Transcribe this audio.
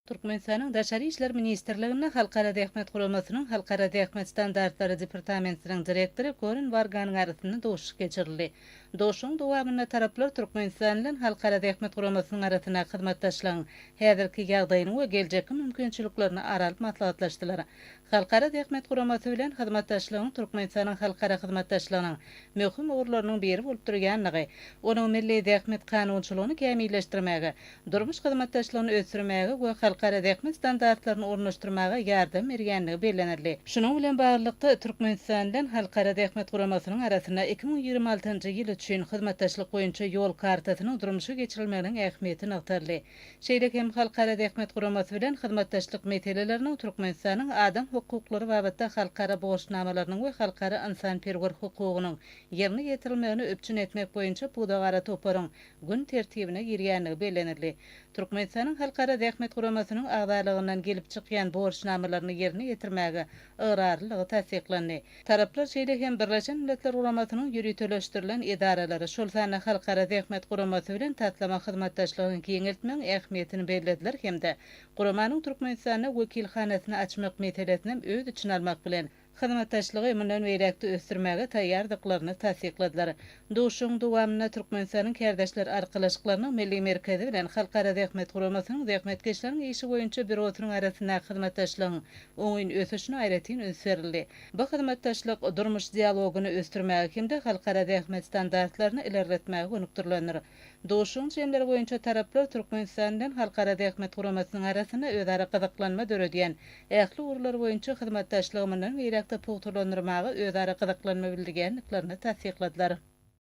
Türkmenistan'ın Daşary işler ministrliginiň Halkara Dähmet Guramasynyň Halkara Dähmet standartlary departamentiniň direktori Goran Varganyň arasynda doşuk geçirildi. Doşuň dowamynda taraplar Türkmenistan bilen Halkara Dähmet Guramasynyň arasyna hyzmatdaşlygyň häzirki ýagdaýyny we geljekki mümkinçiliklerini aralyp maslahatlaşdylar. Halkara Dähmet Guramasy bilen hyzmatdaşlygyň Türkmenistanyň halkara hyzmatdaşlygynyň möhüm orlarynyň biri bolup durýanlygy, onuň milli dähmet kanunçylygyny kämilleşdirmäge, durmuş hyzmatdaşlygyny ösürmäge we halkara dähmet standartlaryny ornaşdyrmaga ýardam berýänligi bellenildi. Şunuň bilen baglanykda Türkmenistan bilen Halkara Dähmet Guramasynyň arasyna 2026-njy ýyl üçin hyzmatdaşlyk boýunça ýol kartasynyň durmuşa geçirilmeginiň ähmiýetini agtardy. Şeýle hem Halkara Dähmet Guramasy bilen hyzmatdaşlyk meselelerini Türkmenistanyň adam hukuklary babatda halkara boşnamalarynyň we halkara insanperwer hukugynyň ýerine ýetirilmegini öpçün etmek boýunça bu dagara toparyň gün tertibine girýänligi bellenildi. Türkmenistanyň Halkara Dähmet Guramasynyň agdalygyndan gelip çykýan borçnamalaryny ýerine ýetirmäge ygradlygy tasdiklendi. Taraplar şeýle hem Birleşen Milletler Guramasynyň ýürütüleşdirilen idaralary şol sany Halkara Dähmet Guramasy bilen tatlama hyzmatdaşlygyny kеңeltmeň ähmiýetini bellädiler hemde Guramanyň Türkmenistana wekilhanasyny açmak meselesini öz içine almak bilen hyzmatdaşlygy mundan beýlekde ösdürmäge taýýardyklaryny tasdikladiler. Doşuň dowamyna Türkmenistanyň kärdeşler arkalaşyklarynyň milli merkezi bilen Halkara Dähmet Guramasynyň dähmetkeşleriň işi boýunça bir oturuň arasyna hyzmatdaşlygyň oňyn ösüşine aýratyn ösürildi. Bu hyzmatdaşlyk durmuş dialogyny ösdürmäge hemde halkara dähmet standartlaryny ilerletmäge önükdirlenir. Doşuň jemleri boýunça taraplar Türkmenistan bilen Halkara Dähmet Guramasynyň arasyna özara gyzyklanma döredýän ähli urlar boýunça hyzmatdaşlygy mundan beýlekde pugturlandyrmagy özara gyzyklanma bildirýänliklaryny tasdikladiler.